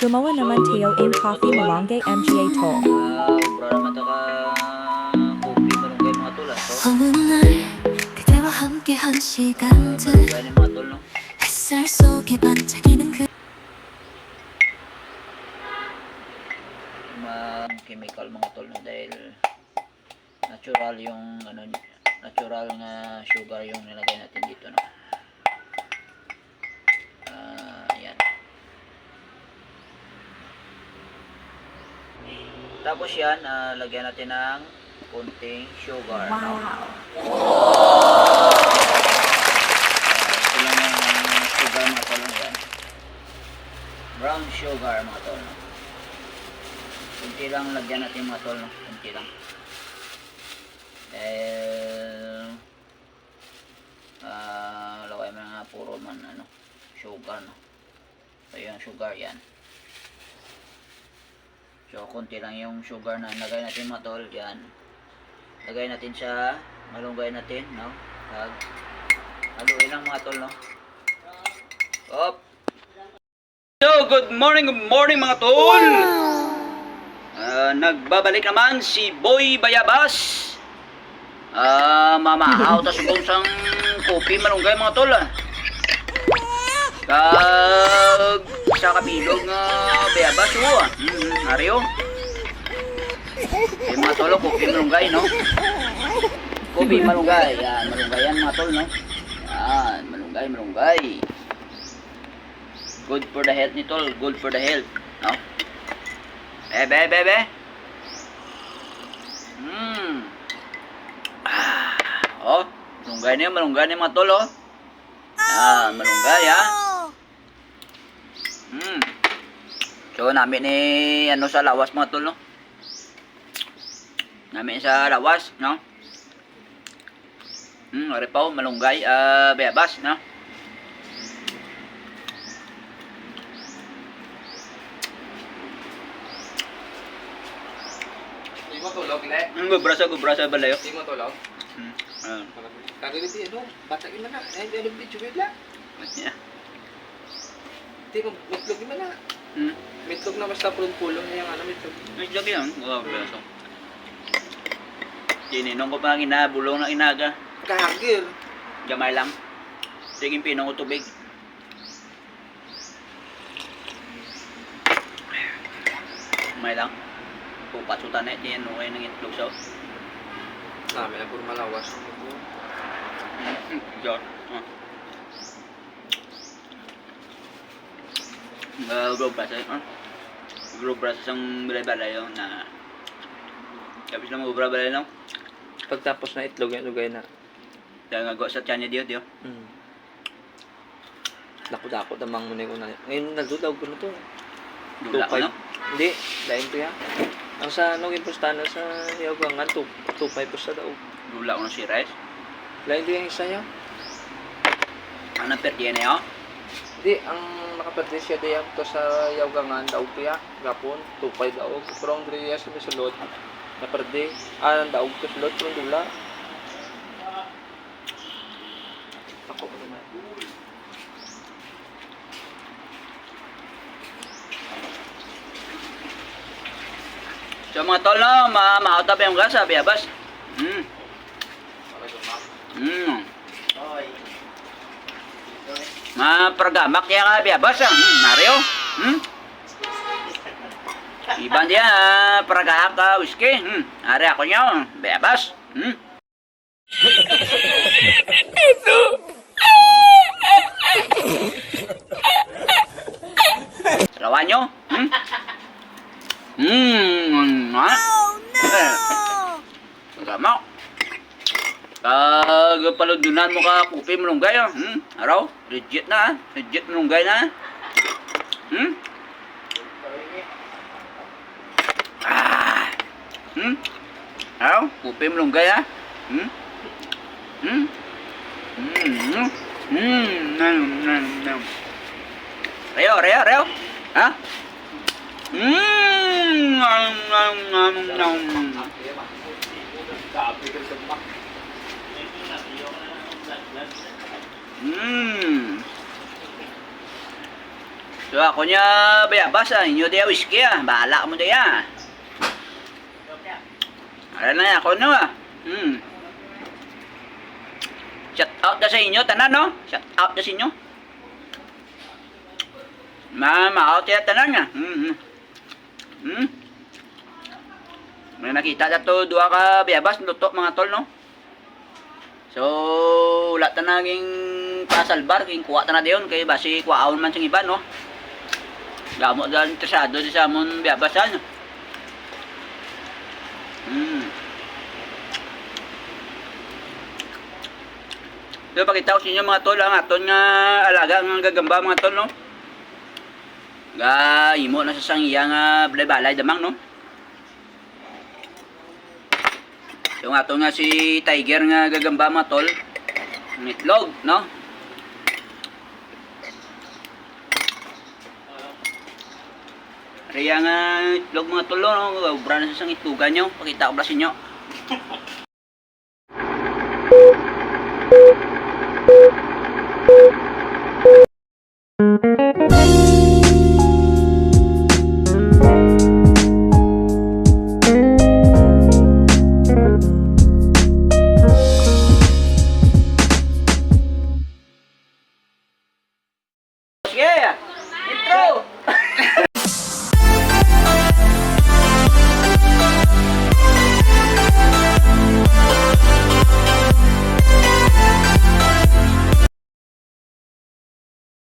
Gumawa naman tayo ng coffee malonggay mga tol. Para naman ito ka kopi malunggay mga tol. So, 어느 날 그대와 함께한 시간들 malunggay mga tol, no? 햇살 속에 반짝이는 그 Chemical mga tol, no? Dahil natural yung ano, natural nga sugar yung nilagay natin dito, no? Yan. Tapos yan, lagyan natin ng kunting sugar, no? Ito lang yung sugar mga tol, no? Yan. Brown sugar mga tol, no? Kunti lang lagyan natin mga tol, no? Kunti lang. Laway mo nga puro man ano, sugar, no? So yung sugar yan. So kunti lang yung sugar na lagay natin mga tol, yan. Lagay natin sa malunggay natin, no? Haluin lang mga tol, no? Op! So good morning mga tol! Nagbabalik naman si Boy Bayabas. Mamaaw ta subong sang kopi malunggay mga tol. Kag sa kabilog nga bayabas o. Aryo. Mga tol, kopi malunggay, no? Kopi malunggay. Yan, malunggay yan mga tol, no? Yan, malunggay. Good for the health ni tol, good for the health, no? Bebe. Oh, malunggay na mga tol, oh. Malunggay, ha. So, namin ni, ano, sa lawas mga tol, no? Namin sa lawas, no? Ari pa, malunggay, bayabas, no? Di mo tulog, Le? Gubrasa balayo. Di mo tulog? Kagalit ano? Bata yun na. Ay, ano video bigla? Yeah. Di mo, mitlog yun na. Mitlog na basta pulong na yung ano, mitlog. May lagi yan. Gubrasa. Tininong ko pa ang inabulong ng inaga. Kahagir. Gamay lang. Tingin pinong ko tubig. Gamay lang. Pupasutan na ito yan. Okay nang itlog sa. Namin na puro malawas. Diyan. Gubrasa sang balay-balay yun na. Tapos lang magbubrabay lang. Pagtapos na itlog, yung lugay na. Dahil nga sa tiyan niya diyo. Dako-dako damang muna yung una. Ngayon, nagdulaw ko na to. Dula ko, no? Hindi, lain ko yan. Ang sa anong impostana sa Yagangan, 2.5 po sa daog. Dula ko na si Rice. Lain ko yung isa niya. Ano perdiya na yun? Hindi, ang nakaperte siya diyan to sa Yagangan, daog ko yan. Gapon, 2.5 daog. Pero ang driya sa misulot, naperde. Ang daog ko sulot, pero dula. Ako ko naman. So mga tol, no? Mahauta pa yung gas, sabi abas. Mapragamak niya nga biabas, Mario. Iban dia pragahak ka whisky. Ari ako niya, biabas. Lawan nyo? Ha? Pragamak. Paludunan mo ka kopi malunggay, araw, legit na, legit malunggay na. Araw, kopi malunggay, ha. Reo, ha? So ako niya bayabas inyo diya whiskey bahala mo diya. Ara na ako no Shout out na sa inyo tanan no. Shout out na sa inyo. Mama out ya tanan nga. May nakita na to duha ka bayabas luto mga tol no. So wala ta naging pasalbar king kuha ta na dayon kay basi kuhaon man sing iba no. Gamo dal interesado di sa amon biyabasan. So pakita ko sa inyo mga tol ang aton nga alaga nga gagamba mga tol no. Ga imo na sa sangiya nga balay damang no. So nga to nga si Tiger nga gagamba mga tol. Ang itlog, no? Kaya nga itlog mga tol, no? Ubra na sa sang itlogan nyo. Pakita ko ba sa inyo.